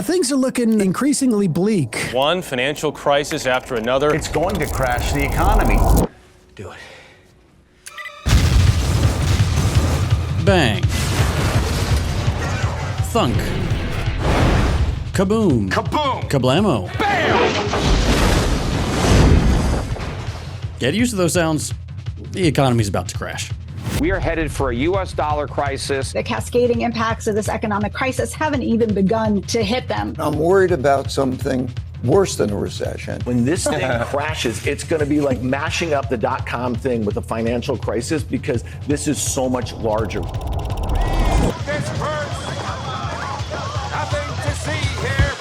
Things are looking increasingly bleak. One financial crisis after another. It's going to crash the economy. Do it. Bang. Thunk. Kaboom. Kaboom! Kablamo. Bam! Get used to those sounds. The economy's about to crash. We are headed for a U.S. dollar crisis. The cascading impacts of this economic crisis haven't even begun to hit them. I'm worried about something worse than a recession. When this thing crashes, it's going to be like mashing up the dot-com thing with the financial crisis, because this is so much larger. This hurts. Nothing to see here.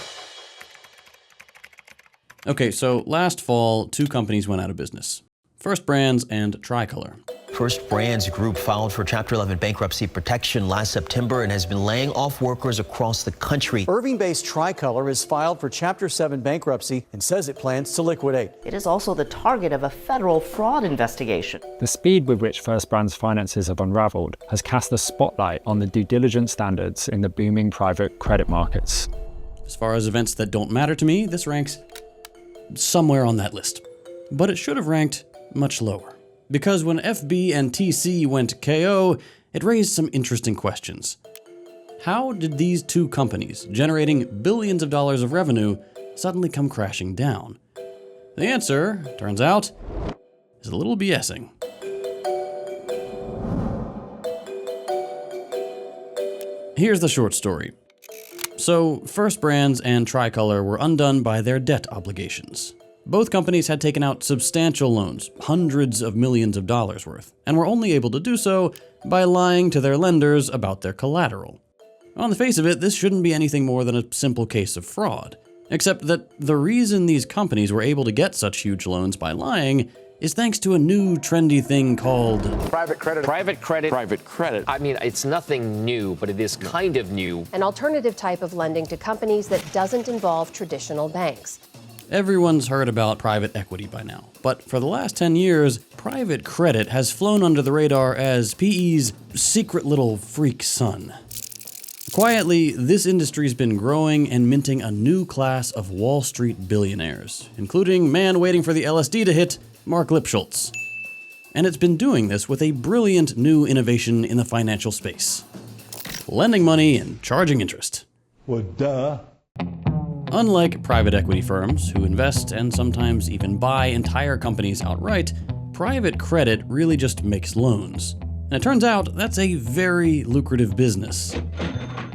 Okay, so last fall, two companies went out of business. First Brands and Tricolor. First Brands Group filed for Chapter 11 bankruptcy protection last September and has been laying off workers across the country. Irving-based Tricolor has filed for Chapter 7 bankruptcy and says it plans to liquidate. It is also the target of a federal fraud investigation. The speed with which First Brands' finances have unraveled has cast a spotlight on the due diligence standards in the booming private credit markets. As far as events that don't matter to me, this ranks somewhere on that list. But it should have ranked much lower. Because when FB and TC went KO, it raised some interesting questions. How did these two companies, generating billions of dollars of revenue, suddenly come crashing down? The answer, turns out, is a little BSing. Here's the short story. So, First Brands and Tricolor were undone by their debt obligations. Both companies had taken out substantial loans, hundreds of millions of dollars worth, and were only able to do so by lying to their lenders about their collateral. On the face of it, this shouldn't be anything more than a simple case of fraud. Except that the reason these companies were able to get such huge loans by lying is thanks to a new trendy thing called Private credit. Private credit. Private credit. I mean, it's nothing new, but it is kind of new. An alternative type of lending to companies that doesn't involve traditional banks. Everyone's heard about private equity by now, but for the last 10 years, private credit has flown under the radar as PE's secret little freak son. Quietly, this industry's been growing and minting a new class of Wall Street billionaires, including man waiting for the LSD to hit, Mark Lipschultz. And it's been doing this with a brilliant new innovation in the financial space: lending money and charging interest. Well, duh. Unlike private equity firms, who invest and sometimes even buy entire companies outright, private credit really just makes loans. And it turns out that's a very lucrative business.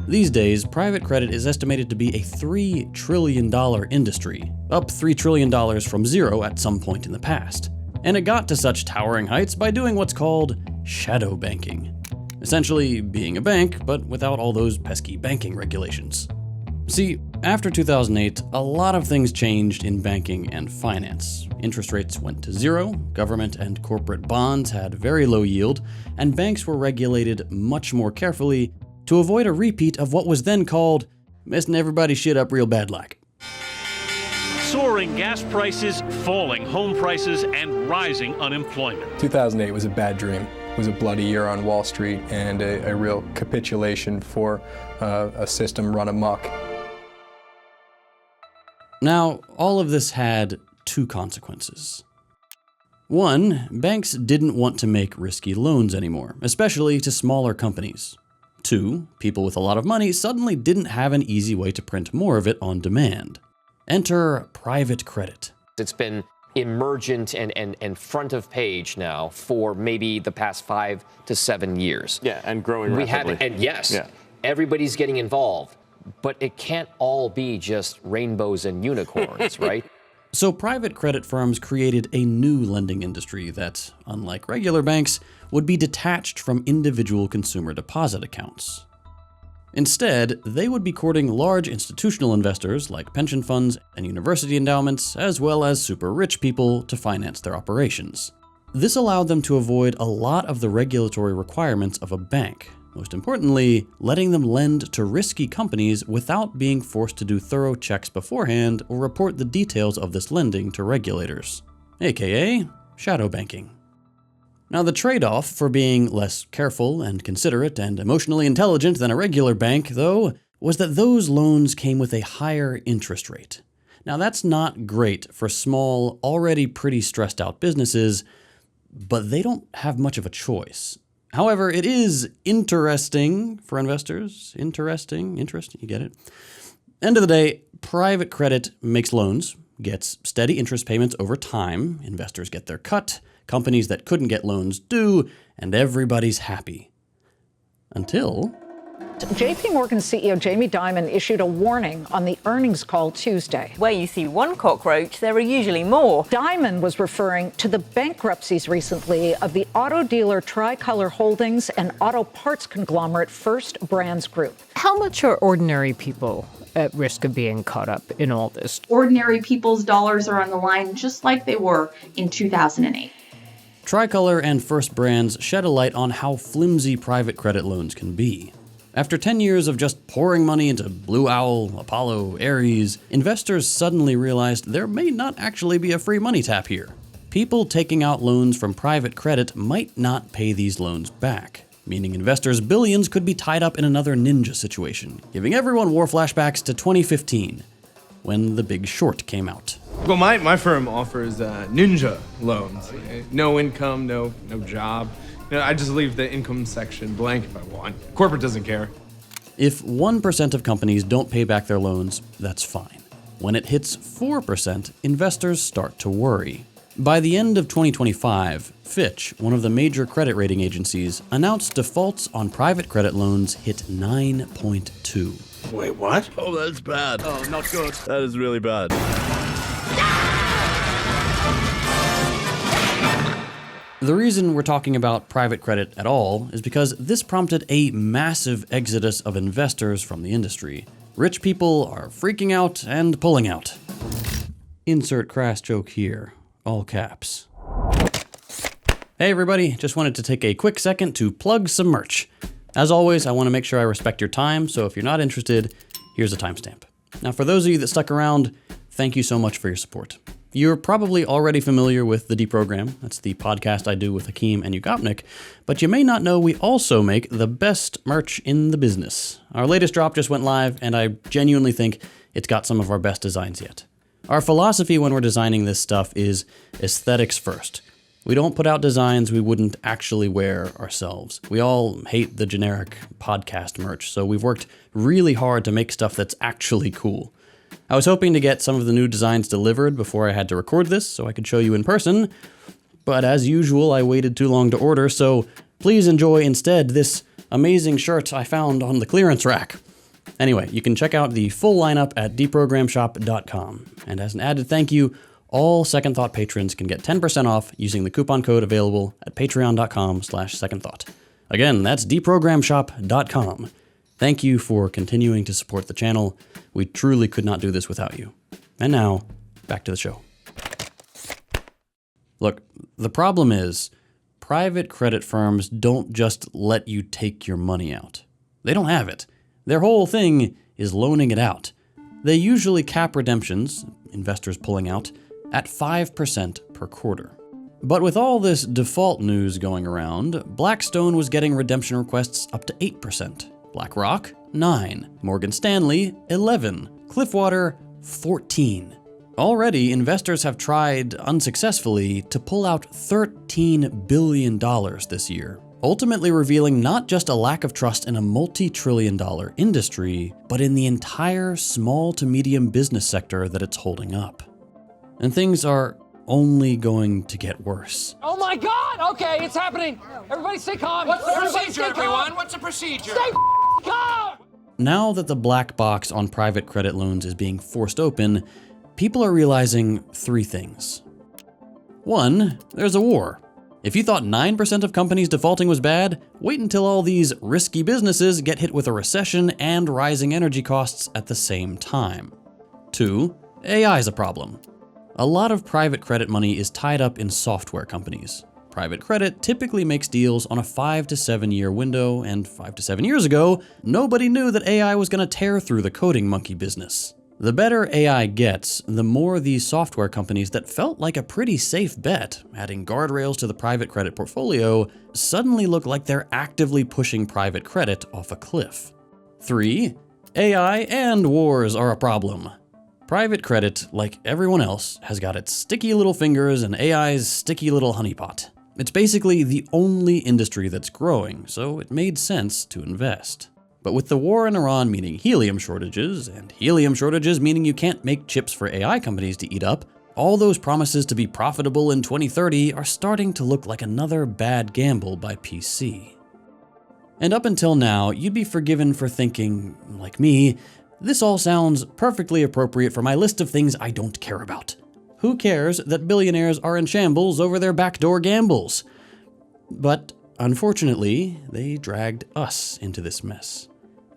These days, private credit is estimated to be a $3 trillion industry, up $3 trillion from zero at some point in the past. And it got to such towering heights by doing what's called shadow banking. Essentially being a bank, but without all those pesky banking regulations. See, after 2008, a lot of things changed in banking and finance. Interest rates went to zero, government and corporate bonds had very low yield, and banks were regulated much more carefully to avoid a repeat of what was then called messing everybody's shit up real bad like. Soaring gas prices, falling home prices, and rising unemployment. 2008 was a bad dream. It was a bloody year on Wall Street and a real capitulation for a system run amok. Now, all of this had two consequences. One, banks didn't want to make risky loans anymore, especially to smaller companies. Two, people with a lot of money suddenly didn't have an easy way to print more of it on demand. Enter private credit. It's been emergent and front of page now for maybe the past 5 to 7 years. Yeah, and growing rapidly. Everybody's getting involved. But it can't all be just rainbows and unicorns, right? So private credit firms created a new lending industry that, unlike regular banks, would be detached from individual consumer deposit accounts. Instead, they would be courting large institutional investors like pension funds and university endowments, as well as super rich people to finance their operations. This allowed them to avoid a lot of the regulatory requirements of a bank. Most importantly, letting them lend to risky companies without being forced to do thorough checks beforehand or report the details of this lending to regulators, aka shadow banking. Now, the trade-off for being less careful and considerate and emotionally intelligent than a regular bank, though, was that those loans came with a higher interest rate. Now that's not great for small, already pretty stressed out businesses, but they don't have much of a choice. However, it is interesting for investors. Interesting, you get it? End of the day, private credit makes loans, gets steady interest payments over time, investors get their cut, companies that couldn't get loans do, and everybody's happy. Until... JP Morgan CEO Jamie Dimon issued a warning on the earnings call Tuesday. Where you see one cockroach, there are usually more. Dimon was referring to the bankruptcies recently of the auto dealer Tricolor Holdings and auto parts conglomerate First Brands Group. How much are ordinary people at risk of being caught up in all this? Ordinary people's dollars are on the line just like they were in 2008. Tricolor and First Brands shed a light on how flimsy private credit loans can be. After 10 years of just pouring money into Blue Owl, Apollo, Ares, investors suddenly realized there may not actually be a free money tap here. People taking out loans from private credit might not pay these loans back, meaning investors' billions could be tied up in another ninja situation, giving everyone war flashbacks to 2015, when The Big Short came out. Well, my firm offers ninja loans. No income, no job. I just leave the income section blank if I want. Corporate doesn't care. If 1% of companies don't pay back their loans, that's fine. When it hits 4%, investors start to worry. By the end of 2025, Fitch, one of the major credit rating agencies, announced defaults on private credit loans hit 9.2. Wait, what? Oh, that's bad. Oh, not good. That is really bad. The reason we're talking about private credit at all is because this prompted a massive exodus of investors from the industry. Rich people are freaking out and pulling out. Insert crass joke here, all caps. Hey everybody, just wanted to take a quick second to plug some merch. As always, I want to make sure I respect your time, so if you're not interested, here's a timestamp. Now for those of you that stuck around, thank you so much for your support. You're probably already familiar with The Deprogram. That's the podcast I do with Hakeem and Yugopnik, but you may not know we also make the best merch in the business. Our latest drop just went live, and I genuinely think it's got some of our best designs yet. Our philosophy when we're designing this stuff is aesthetics first. We don't put out designs we wouldn't actually wear ourselves. We all hate the generic podcast merch, so we've worked really hard to make stuff that's actually cool. I was hoping to get some of the new designs delivered before I had to record this so I could show you in person, but as usual I waited too long to order, so please enjoy instead this amazing shirt I found on the clearance rack. Anyway, you can check out the full lineup at deprogramshop.com, and as an added thank you, all Second Thought patrons can get 10% off using the coupon code available at patreon.com/secondthought. Again, that's deprogramshop.com. Thank you for continuing to support the channel. We truly could not do this without you. And now, back to the show. Look, the problem is, private credit firms don't just let you take your money out. They don't have it. Their whole thing is loaning it out. They usually cap redemptions, investors pulling out, at 5% per quarter. But with all this default news going around, Blackstone was getting redemption requests up to 8%. BlackRock, 9%. Morgan Stanley, 11%. Cliffwater, 14%. Already, investors have tried, unsuccessfully, to pull out $13 billion this year, ultimately revealing not just a lack of trust in a multi-trillion-dollar industry, but in the entire small to medium business sector that it's holding up. And things are only going to get worse. Oh my God! Okay, it's happening. Everybody stay calm. What's the procedure, everyone? What's the procedure? Stay calm! Now that the black box on private credit loans is being forced open, people are realizing three things. One, there's a war. If you thought 9% of companies defaulting was bad, wait until all these risky businesses get hit with a recession and rising energy costs at the same time. Two, AI is a problem. A lot of private credit money is tied up in software companies. Private credit typically makes deals on a 5 to 7 year window, and 5 to 7 years ago, nobody knew that AI was going to tear through the coding monkey business. The better AI gets, the more these software companies that felt like a pretty safe bet, adding guardrails to the private credit portfolio, suddenly look like they're actively pushing private credit off a cliff. 3, AI and wars are a problem. Private credit, like everyone else, has got its sticky little fingers and AI's sticky little honeypot. It's basically the only industry that's growing, so it made sense to invest. But with the war in Iran meaning helium shortages, and helium shortages meaning you can't make chips for AI companies to eat up, all those promises to be profitable in 2030 are starting to look like another bad gamble by PC. And up until now, you'd be forgiven for thinking, like me, this all sounds perfectly appropriate for my list of things I don't care about. Who cares that billionaires are in shambles over their backdoor gambles? But unfortunately, they dragged us into this mess.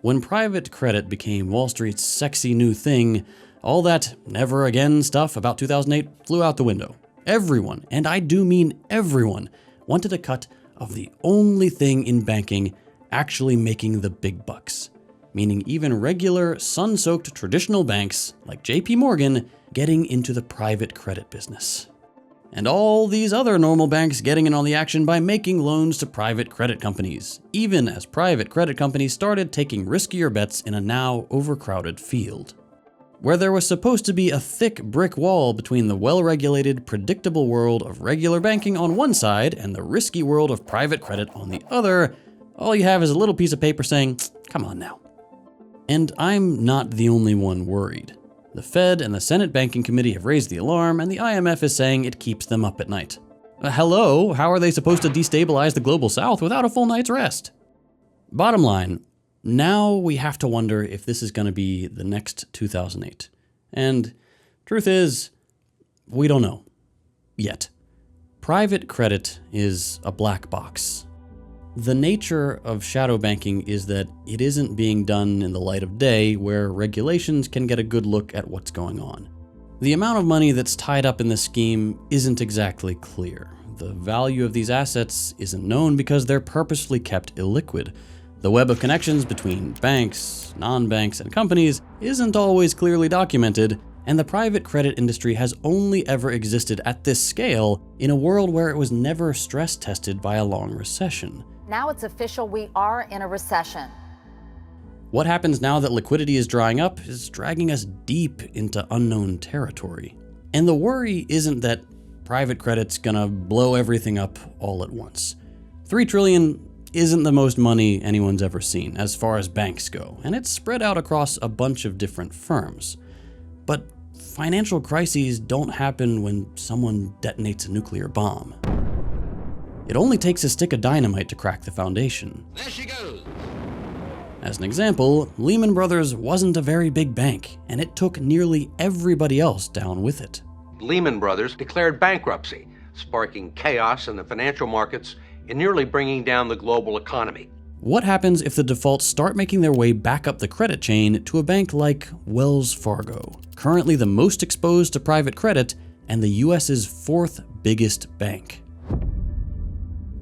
When private credit became Wall Street's sexy new thing, all that never again stuff about 2008 flew out the window. Everyone, and I do mean everyone, wanted a cut of the only thing in banking actually making the big bucks. Meaning even regular, sun-soaked traditional banks like JP Morgan getting into the private credit business. And all these other normal banks getting in on the action by making loans to private credit companies, even as private credit companies started taking riskier bets in a now overcrowded field. Where there was supposed to be a thick brick wall between the well-regulated, predictable world of regular banking on one side and the risky world of private credit on the other, all you have is a little piece of paper saying, come on now. And I'm not the only one worried. The Fed and the Senate Banking Committee have raised the alarm, and the IMF is saying it keeps them up at night. Hello, how are they supposed to destabilize the global south without a full night's rest? Bottom line, now we have to wonder if this is going to be the next 2008. And truth is, we don't know. Yet. Private credit is a black box. The nature of shadow banking is that it isn't being done in the light of day where regulations can get a good look at what's going on. The amount of money that's tied up in this scheme isn't exactly clear. The value of these assets isn't known because they're purposefully kept illiquid. The web of connections between banks, non-banks, and companies isn't always clearly documented, and the private credit industry has only ever existed at this scale in a world where it was never stress tested by a long recession. Now it's official, we are in a recession. What happens now that liquidity is drying up is dragging us deep into unknown territory. And the worry isn't that private credit's gonna blow everything up all at once. $3 trillion isn't the most money anyone's ever seen as far as banks go, and it's spread out across a bunch of different firms. But financial crises don't happen when someone detonates a nuclear bomb. It only takes a stick of dynamite to crack the foundation. There she goes. As an example, Lehman Brothers wasn't a very big bank, and it took nearly everybody else down with it. Lehman Brothers declared bankruptcy, sparking chaos in the financial markets and nearly bringing down the global economy. What happens if the defaults start making their way back up the credit chain to a bank like Wells Fargo, currently the most exposed to private credit and the US's fourth biggest bank?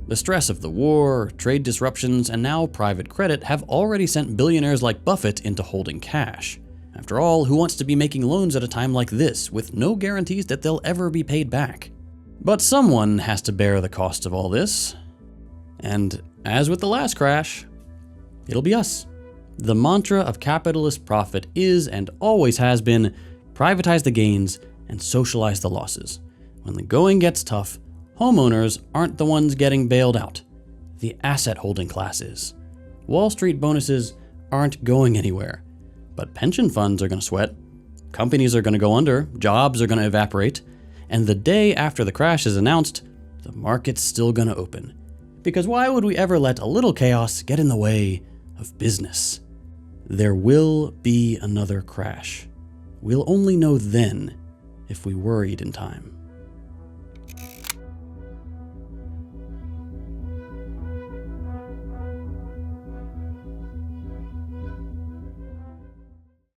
The stress of the war, trade disruptions, and now private credit have already sent billionaires like Buffett into holding cash. After all, who wants to be making loans at a time like this, with no guarantees that they'll ever be paid back? But someone has to bear the cost of all this. And as with the last crash, it'll be us. The mantra of capitalist profit is, and always has been, privatize the gains and socialize the losses. When the going gets tough, homeowners aren't the ones getting bailed out. The asset holding class is. Wall Street bonuses aren't going anywhere. But pension funds are going to sweat. Companies are going to go under. Jobs are going to evaporate. And the day after the crash is announced, the market's still going to open. Because why would we ever let a little chaos get in the way of business? There will be another crash. We'll only know then if we worried in time.